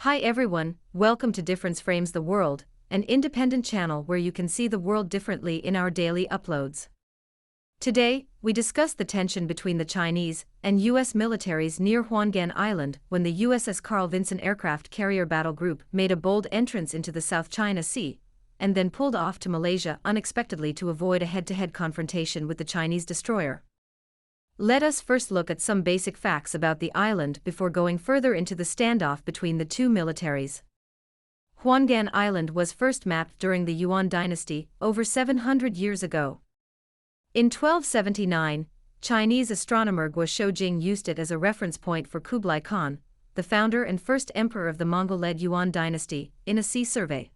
Hi everyone, welcome to Difference Frames the World, an independent channel where you can see the world differently in our daily uploads. Today, we discuss the tension between the Chinese and US militaries near Huangyan Island when the USS Carl Vinson aircraft carrier battle group made a bold entrance into the South China Sea, and then pulled off to Malaysia unexpectedly to avoid a head-to-head confrontation with the Chinese destroyer. Let us first look at some basic facts about the island before going further into the standoff between the two militaries. Huangyan Island was first mapped during the Yuan dynasty over 700 years ago. In 1279, Chinese astronomer Guo Shoujing used it as a reference point for Kublai Khan, the founder and first emperor of the Mongol-led Yuan dynasty, in a sea survey.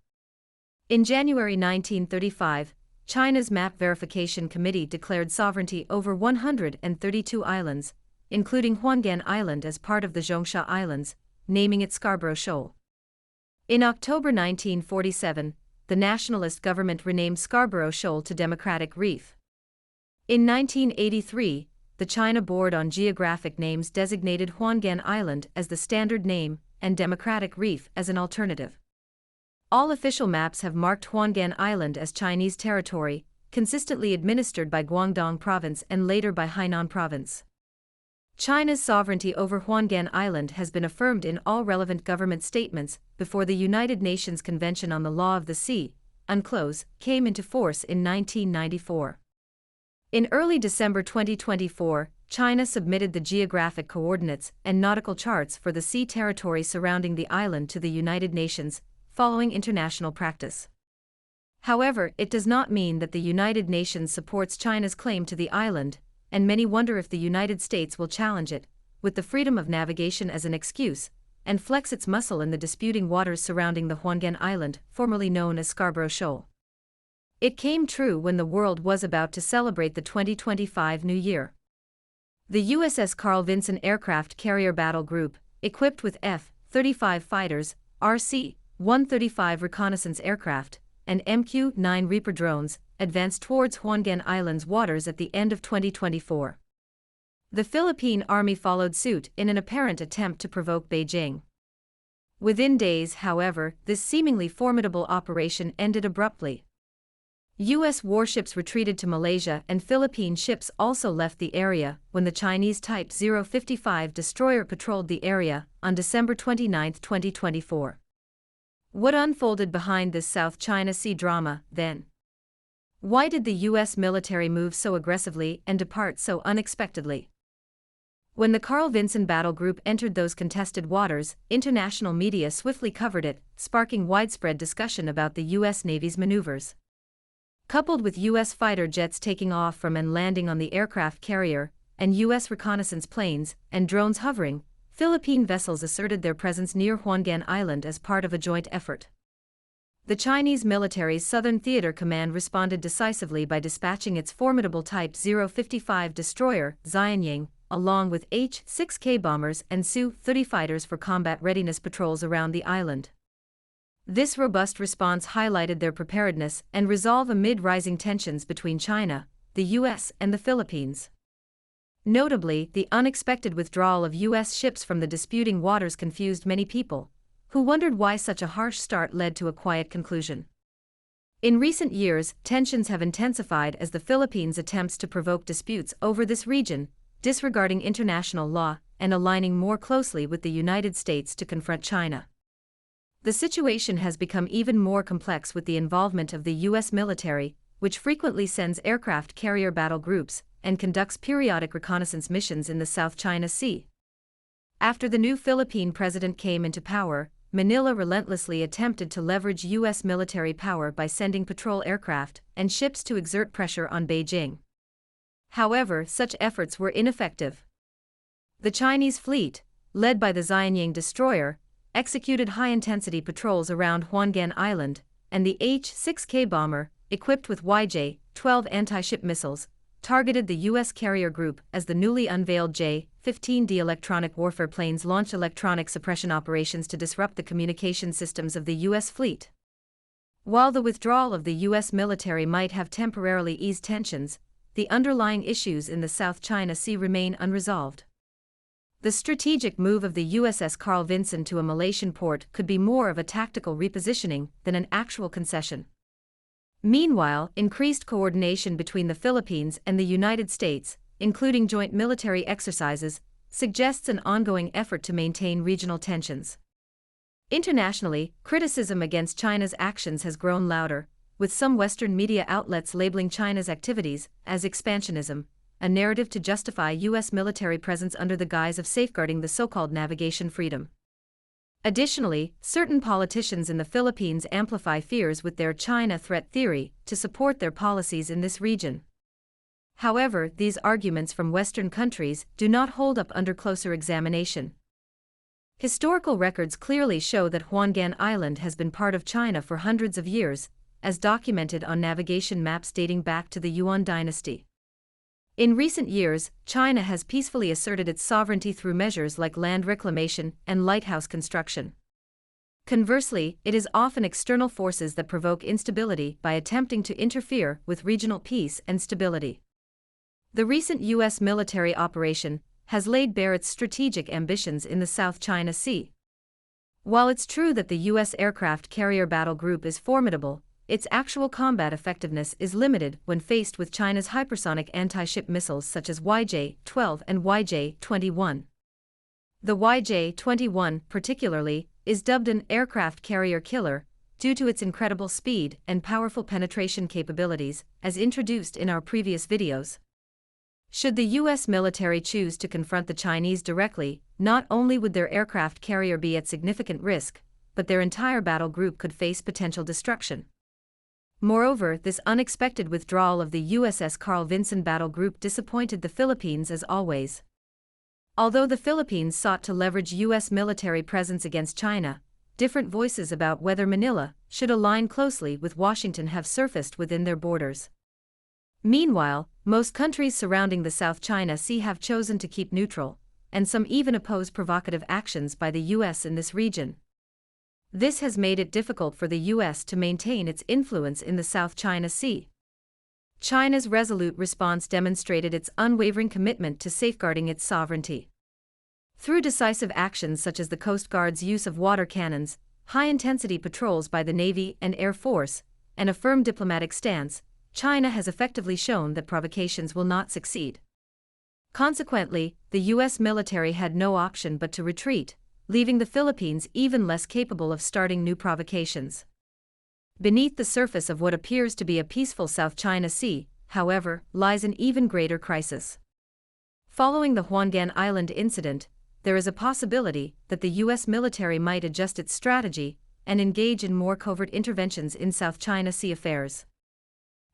In January 1935, China's Map Verification Committee declared sovereignty over 132 islands, including Huangyan Island as part of the Zhongsha Islands, naming it Scarborough Shoal. In October 1947, the nationalist government renamed Scarborough Shoal to Democratic Reef. In 1983, the China Board on Geographic Names designated Huangyan Island as the standard name and Democratic Reef as an alternative. All official maps have marked Huangyan Island as Chinese territory, consistently administered by Guangdong Province and later by Hainan Province. China's sovereignty over Huangyan Island has been affirmed in all relevant government statements before the United Nations Convention on the Law of the Sea, UNCLOS, came into force in 1994. In early December 2024, China submitted the geographic coordinates and nautical charts for the sea territory surrounding the island to the United Nations, following international practice. However, it does not mean that the United Nations supports China's claim to the island, and many wonder if the United States will challenge it, with the freedom of navigation as an excuse, and flex its muscle in the disputing waters surrounding the Huangyan Island, formerly known as Scarborough Shoal. It came true when the world was about to celebrate the 2025 New Year. The USS Carl Vinson aircraft carrier battle group, equipped with F-35 fighters, RC-135 reconnaissance aircraft, and MQ-9 Reaper drones, advanced towards Huangyan Island's waters at the end of 2024. The Philippine Army followed suit in an apparent attempt to provoke Beijing. Within days, however, this seemingly formidable operation ended abruptly. U.S. warships retreated to Malaysia and Philippine ships also left the area when the Chinese Type 055 destroyer patrolled the area on December 29, 2024. What unfolded behind this South China Sea drama, then? Why did the U.S. military move so aggressively and depart so unexpectedly? When the Carl Vinson battle group entered those contested waters, international media swiftly covered it, sparking widespread discussion about the U.S. Navy's maneuvers. Coupled with U.S. fighter jets taking off from and landing on the aircraft carrier, and U.S. reconnaissance planes and drones hovering, Philippine vessels asserted their presence near Huangyan Island as part of a joint effort. The Chinese military's Southern Theater Command responded decisively by dispatching its formidable Type 055 destroyer, Huangyan, along with H-6K bombers and Su-30 fighters for combat readiness patrols around the island. This robust response highlighted their preparedness and resolve amid rising tensions between China, the U.S., and the Philippines. Notably, the unexpected withdrawal of U.S. ships from the disputing waters confused many people, who wondered why such a harsh start led to a quiet conclusion. In recent years, tensions have intensified as the Philippines attempts to provoke disputes over this region, disregarding international law and aligning more closely with the United States to confront China. The situation has become even more complex with the involvement of the U.S. military, which frequently sends aircraft carrier battle groups and conducts periodic reconnaissance missions in the South China Sea. After the new Philippine president came into power, Manila relentlessly attempted to leverage U.S. military power by sending patrol aircraft and ships to exert pressure on Beijing. However, such efforts were ineffective. The Chinese fleet, led by the Huangyan destroyer, executed high-intensity patrols around Huangyan Island, and the H-6K bomber, equipped with YJ-12 anti-ship missiles, targeted the U.S. carrier group as the newly unveiled J-15D electronic warfare planes launched electronic suppression operations to disrupt the communication systems of the U.S. fleet. While the withdrawal of the U.S. military might have temporarily eased tensions, the underlying issues in the South China Sea remain unresolved. The strategic move of the USS Carl Vinson to a Malaysian port could be more of a tactical repositioning than an actual concession. Meanwhile, increased coordination between the Philippines and the United States, including joint military exercises, suggests an ongoing effort to maintain regional tensions. Internationally, criticism against China's actions has grown louder, with some Western media outlets labeling China's activities as expansionism, a narrative to justify U.S. military presence under the guise of safeguarding the so-called navigation freedom. Additionally, certain politicians in the Philippines amplify fears with their China threat theory to support their policies in this region. However, these arguments from Western countries do not hold up under closer examination. Historical records clearly show that Huangyan Island has been part of China for hundreds of years, as documented on navigation maps dating back to the Yuan dynasty. In recent years, China has peacefully asserted its sovereignty through measures like land reclamation and lighthouse construction. Conversely, it is often external forces that provoke instability by attempting to interfere with regional peace and stability. The recent U.S. military operation has laid bare its strategic ambitions in the South China Sea. While it's true that the U.S. aircraft carrier battle group is formidable, its actual combat effectiveness is limited when faced with China's hypersonic anti-ship missiles such as YJ-12 and YJ-21. The YJ-21, particularly, is dubbed an aircraft carrier killer due to its incredible speed and powerful penetration capabilities, as introduced in our previous videos. Should the U.S. military choose to confront the Chinese directly, not only would their aircraft carrier be at significant risk, but their entire battle group could face potential destruction. Moreover, this unexpected withdrawal of the USS Carl Vinson battle group disappointed the Philippines as always. Although the Philippines sought to leverage U.S. military presence against China, different voices about whether Manila should align closely with Washington have surfaced within their borders. Meanwhile, most countries surrounding the South China Sea have chosen to keep neutral, and some even oppose provocative actions by the U.S. in this region. This has made it difficult for the U.S. to maintain its influence in the South China Sea. China's resolute response demonstrated its unwavering commitment to safeguarding its sovereignty. Through decisive actions such as the Coast Guard's use of water cannons, high-intensity patrols by the Navy and Air Force, and a firm diplomatic stance, China has effectively shown that provocations will not succeed. Consequently, the U.S. military had no option but to retreat, leaving the Philippines even less capable of starting new provocations. Beneath the surface of what appears to be a peaceful South China Sea, however, lies an even greater crisis. Following the Huangyan Island incident, there is a possibility that the U.S. military might adjust its strategy and engage in more covert interventions in South China Sea affairs.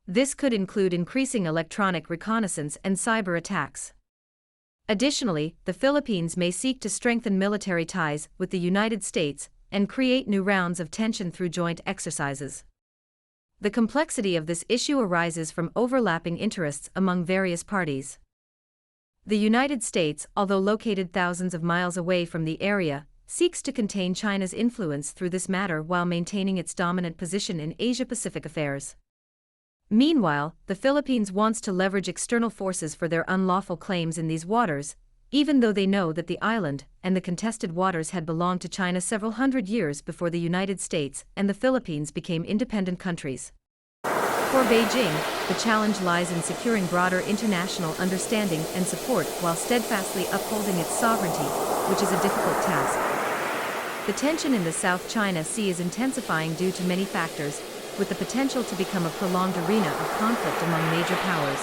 This could include increasing electronic reconnaissance and cyber attacks. Additionally, the Philippines may seek to strengthen military ties with the United States and create new rounds of tension through joint exercises. The complexity of this issue arises from overlapping interests among various parties. The United States, although located thousands of miles away from the area, seeks to contain China's influence through this matter while maintaining its dominant position in Asia-Pacific affairs. Meanwhile, the Philippines wants to leverage external forces for their unlawful claims in these waters, even though they know that the island and the contested waters had belonged to China several hundred years before the United States and the Philippines became independent countries. For Beijing, the challenge lies in securing broader international understanding and support while steadfastly upholding its sovereignty, which is a difficult task. The tension in the South China Sea is intensifying due to many factors, with the potential to become a prolonged arena of conflict among major powers.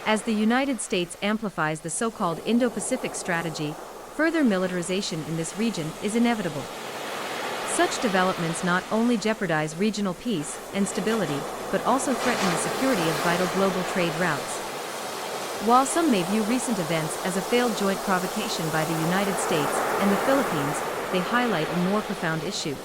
As the United States amplifies the so-called Indo-Pacific strategy, further militarization in this region is inevitable. Such developments not only jeopardize regional peace and stability, but also threaten the security of vital global trade routes. While some may view recent events as a failed joint provocation by the United States and the Philippines, they highlight a more profound issue.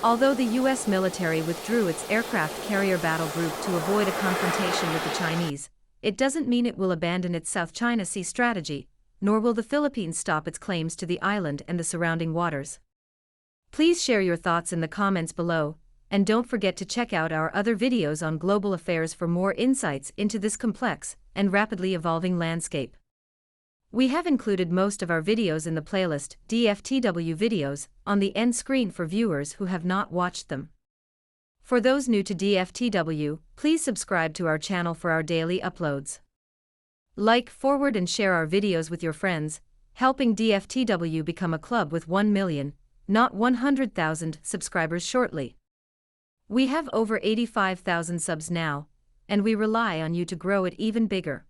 Although the U.S. military withdrew its aircraft carrier battle group to avoid a confrontation with the Chinese, it doesn't mean it will abandon its South China Sea strategy, nor will the Philippines stop its claims to the island and the surrounding waters. Please share your thoughts in the comments below, and don't forget to check out our other videos on global affairs for more insights into this complex and rapidly evolving landscape. We have included most of our videos in the playlist DFTW videos on the end screen for viewers who have not watched them. For those new to DFTW, please subscribe to our channel for our daily uploads. Like, forward and share our videos with your friends, helping DFTW become a club with 1 million, not 100,000 subscribers shortly. We have over 85,000 subs now, and we rely on you to grow it even bigger.